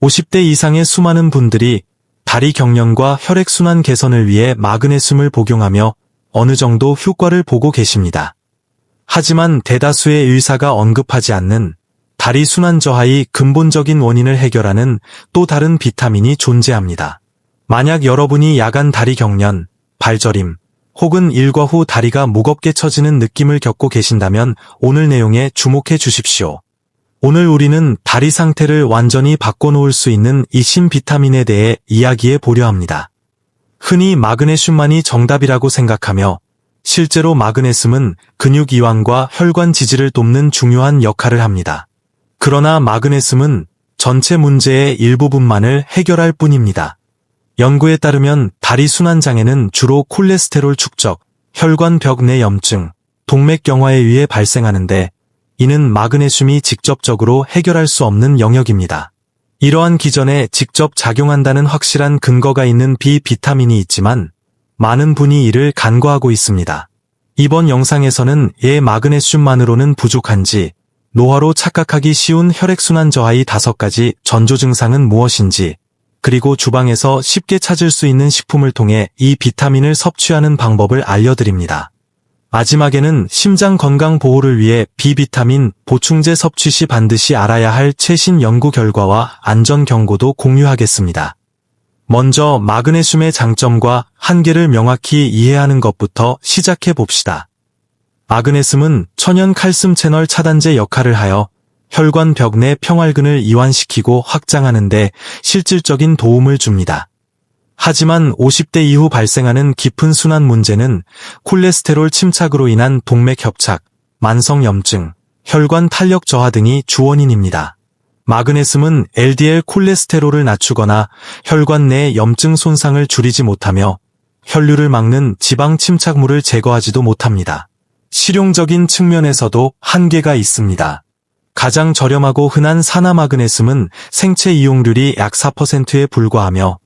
50대 이상의 수많은 분들이 다리 경련과 혈액순환 개선을 위해 마그네슘을 복용하며 어느 정도 효과를 보고 계십니다. 하지만 대다수의 의사가 언급하지 않는 다리 순환 저하의 근본적인 원인을 해결하는 또 다른 비타민이 존재합니다. 만약 여러분이 야간 다리 경련, 발저림, 혹은 일과 후 다리가 무겁게 처지는 느낌을 겪고 계신다면 오늘 내용에 주목해 주십시오. 오늘 우리는 다리 상태를 완전히 바꿔놓을 수 있는 이 신비타민에 대해 이야기해 보려 합니다. 흔히 마그네슘만이 정답이라고 생각하며 실제로 마그네슘은 근육 이완과 혈관 지지를 돕는 중요한 역할을 합니다. 그러나 마그네슘은 전체 문제의 일부분만을 해결할 뿐입니다. 연구에 따르면 다리 순환 장애는 주로 콜레스테롤 축적, 혈관 벽 내 염증, 동맥경화에 의해 발생하는데 이는 마그네슘이 직접적으로 해결할 수 없는 영역입니다. 이러한 기전에 직접 작용한다는 확실한 근거가 있는 비타민이 있지만 많은 분이 이를 간과하고 있습니다. 이번 영상에서는 마그네슘만으로는 부족한지, 노화로 착각하기 쉬운 혈액순환 저하의 5가지 전조 증상은 무엇인지, 그리고 주방에서 쉽게 찾을 수 있는 식품을 통해 이 비타민을 섭취하는 방법을 알려드립니다. 마지막에는 심장 건강 보호를 위해 비타민 보충제 섭취 시 반드시 알아야 할 최신 연구 결과와 안전 경고도 공유하겠습니다. 먼저 마그네슘의 장점과 한계를 명확히 이해하는 것부터 시작해 봅시다. 마그네슘은 천연 칼슘 채널 차단제 역할을 하여 혈관 벽 내 평활근을 이완시키고 확장하는 데 실질적인 도움을 줍니다. 하지만 50대 이후 발생하는 깊은 순환 문제는 콜레스테롤 침착으로 인한 동맥 협착, 만성 염증, 혈관 탄력 저하 등이 주원인입니다. 마그네슘은 LDL 콜레스테롤을 낮추거나 혈관 내 염증 손상을 줄이지 못하며 혈류를 막는 지방 침착물을 제거하지도 못합니다. 실용적인 측면에서도 한계가 있습니다. 가장 저렴하고 흔한 산화 마그네슘은 생체 이용률이 약 4%에 불과하며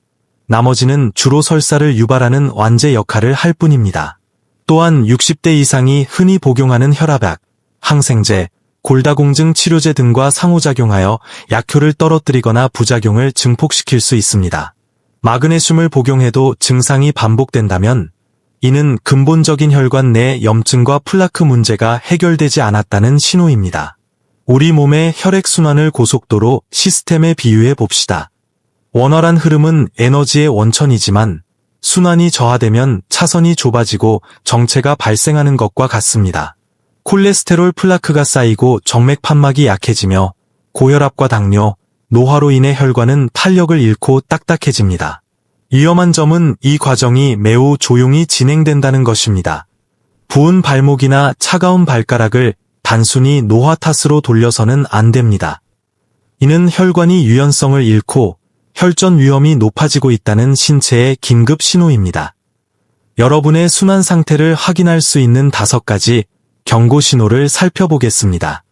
나머지는 주로 설사를 유발하는 완제 역할을 할 뿐입니다. 또한 60대 이상이 흔히 복용하는 혈압약, 항생제, 골다공증 치료제 등과 상호작용하여 약효를 떨어뜨리거나 부작용을 증폭시킬 수 있습니다. 마그네슘을 복용해도 증상이 반복된다면 이는 근본적인 혈관 내 염증과 플라크 문제가 해결되지 않았다는 신호입니다. 우리 몸의 혈액순환을 고속도로 시스템에 비유해 봅시다. 원활한 흐름은 에너지의 원천이지만 순환이 저하되면 차선이 좁아지고 정체가 발생하는 것과 같습니다. 콜레스테롤 플라크가 쌓이고 정맥 판막이 약해지며 고혈압과 당뇨, 노화로 인해 혈관은 탄력을 잃고 딱딱해집니다. 위험한 점은 이 과정이 매우 조용히 진행된다는 것입니다. 부은 발목이나 차가운 발가락을 단순히 노화 탓으로 돌려서는 안 됩니다. 이는 혈관이 유연성을 잃고 혈전 위험이 높아지고 있다는 신체의 긴급 신호입니다. 여러분의 순환 상태를 확인할 수 있는 5가지 경고 신호를 살펴보겠습니다.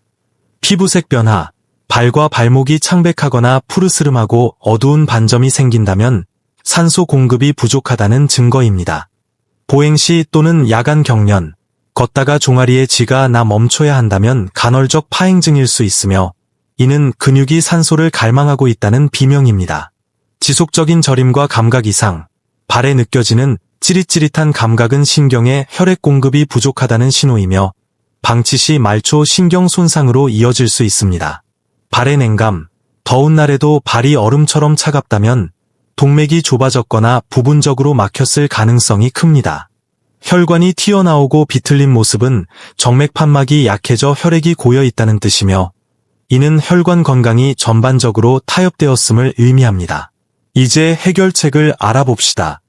피부색 변화, 발과 발목이 창백하거나 푸르스름하고 어두운 반점이 생긴다면 산소 공급이 부족하다는 증거입니다. 보행 시 또는 야간 경련, 걷다가 종아리에 쥐가 나 멈춰야 한다면 간헐적 파행증일 수 있으며 이는 근육이 산소를 갈망하고 있다는 비명입니다. 지속적인 저림과 감각 이상, 발에 느껴지는 찌릿찌릿한 감각은 신경에 혈액 공급이 부족하다는 신호이며 방치 시 말초 신경 손상으로 이어질 수 있습니다. 발의 냉감, 더운 날에도 발이 얼음처럼 차갑다면 동맥이 좁아졌거나 부분적으로 막혔을 가능성이 큽니다. 혈관이 튀어나오고 비틀린 모습은 정맥 판막이 약해져 혈액이 고여 있다는 뜻이며 이는 혈관 건강이 전반적으로 타협되었음을 의미합니다. 이제 해결책을 알아봅시다.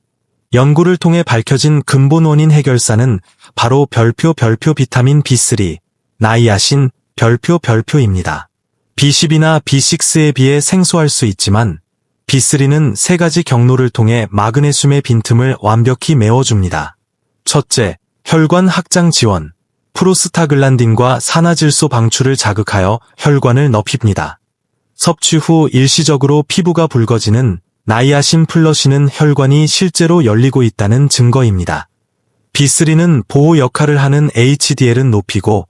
연구를 통해 밝혀진 근본 원인 해결사는 바로 별표 비타민 B3, 나이아신 별표입니다. B10이나 B6에 비해 생소할 수 있지만 B3는 3가지 경로를 통해 마그네슘의 빈틈을 완벽히 메워줍니다. 첫째, 혈관 확장 지원. 프로스타글란딘과 산화질소 방출을 자극하여 혈관을 넓힙니다. 섭취 후 일시적으로 피부가 붉어지는 나이아신 플러시는 혈관이 실제로 열리고 있다는 증거입니다. B3는 보호 역할을 하는 HDL은 높이고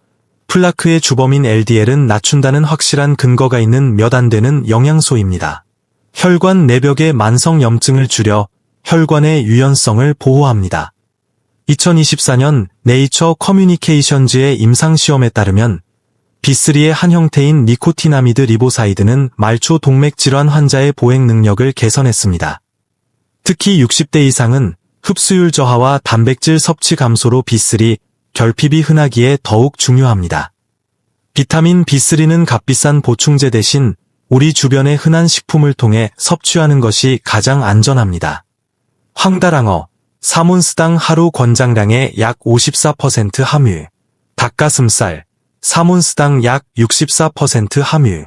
플라크의 주범인 LDL은 낮춘다는 확실한 근거가 있는 몇 안 되는 영양소입니다. 혈관 내벽의 만성염증을 줄여 혈관의 유연성을 보호합니다. 2024년 네이처 커뮤니케이션즈의 임상시험에 따르면 B3의 한 형태인 니코티나미드 리보사이드는 말초 동맥 질환 환자의 보행 능력을 개선했습니다. 특히 60대 이상은 흡수율 저하와 단백질 섭취 감소로 B3, 결핍이 흔하기에 더욱 중요합니다. 비타민 B3는 값비싼 보충제 대신 우리 주변의 흔한 식품을 통해 섭취하는 것이 가장 안전합니다. 황달랑어, 3온스당 하루 권장량의 약 54% 함유, 닭가슴살, 3온스당 약 64% 함유,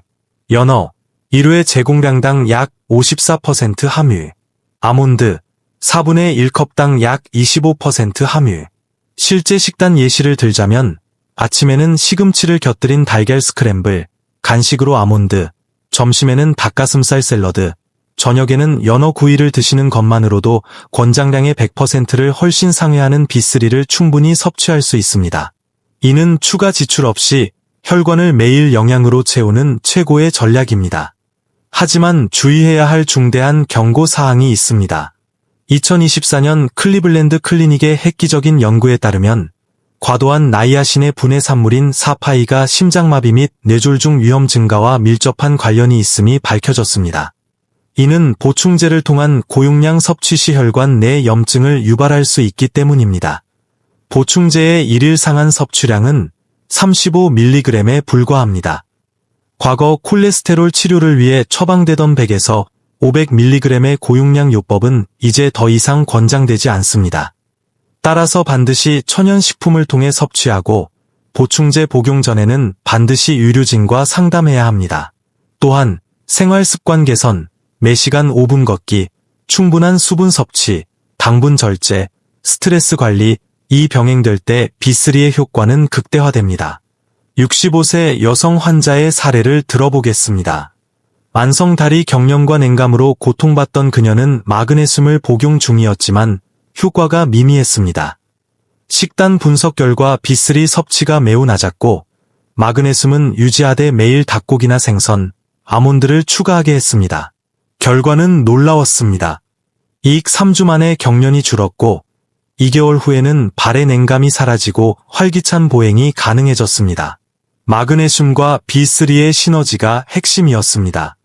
연어, 1회 제공량당 약 54% 함유, 아몬드, 4분의 1컵당 약 25% 함유. 실제 식단 예시를 들자면 아침에는 시금치를 곁들인 달걀 스크램블, 간식으로 아몬드, 점심에는 닭가슴살 샐러드, 저녁에는 연어 구이를 드시는 것만으로도 권장량의 100%를 훨씬 상회하는 B3를 충분히 섭취할 수 있습니다. 이는 추가 지출 없이 혈관을 매일 영양으로 채우는 최고의 전략입니다. 하지만 주의해야 할 중대한 경고 사항이 있습니다. 2024년 클리블랜드 클리닉의 획기적인 연구에 따르면 과도한 나이아신의 분해 산물인 사파이가 심장마비 및 뇌졸중 위험 증가와 밀접한 관련이 있음이 밝혀졌습니다. 이는 보충제를 통한 고용량 섭취 시 혈관 내 염증을 유발할 수 있기 때문입니다. 보충제의 일일 상한 섭취량은 35mg에 불과합니다. 과거 콜레스테롤 치료를 위해 처방되던 100에서 500mg의 고용량 요법은 이제 더 이상 권장되지 않습니다. 따라서 반드시 천연식품을 통해 섭취하고 보충제 복용 전에는 반드시 의료진과 상담해야 합니다. 또한 생활습관 개선, 매시간 5분 걷기, 충분한 수분 섭취, 당분 절제, 스트레스 관리, 이 병행될 때 B3의 효과는 극대화됩니다. 65세 여성 환자의 사례를 들어보겠습니다. 만성 다리 경련과 냉감으로 고통받던 그녀는 마그네슘을 복용 중이었지만 효과가 미미했습니다. 식단 분석 결과 B3 섭취가 매우 낮았고 마그네슘은 유지하되 매일 닭고기나 생선, 아몬드를 추가하게 했습니다. 결과는 놀라웠습니다. 이익 3주 만에 경련이 줄었고 2개월 후에는 발의 냉감이 사라지고 활기찬 보행이 가능해졌습니다. 마그네슘과 B3의 시너지가 핵심이었습니다.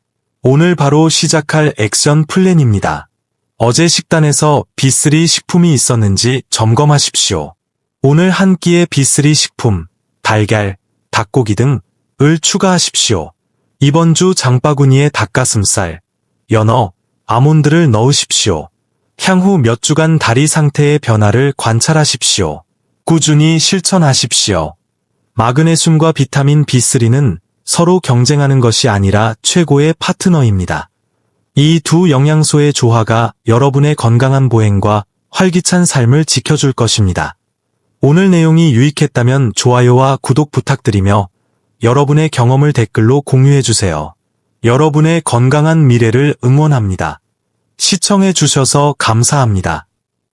오늘 바로 시작할 액션 플랜입니다. 어제 식단에서 B3 식품이 있었는지 점검하십시오. 오늘 한 끼의 B3 식품, 달걀, 닭고기 등을 추가하십시오. 이번 주 장바구니에 닭가슴살, 연어, 아몬드를 넣으십시오. 향후 몇 주간 다리 상태의 변화를 관찰하십시오. 꾸준히 실천하십시오. 마그네슘과 비타민 B3는 서로 경쟁하는 것이 아니라 최고의 파트너입니다. 이 두 영양소의 조화가 여러분의 건강한 보행과 활기찬 삶을 지켜줄 것입니다. 오늘 내용이 유익했다면 좋아요와 구독 부탁드리며 여러분의 경험을 댓글로 공유해주세요. 여러분의 건강한 미래를 응원합니다. 시청해주셔서 감사합니다.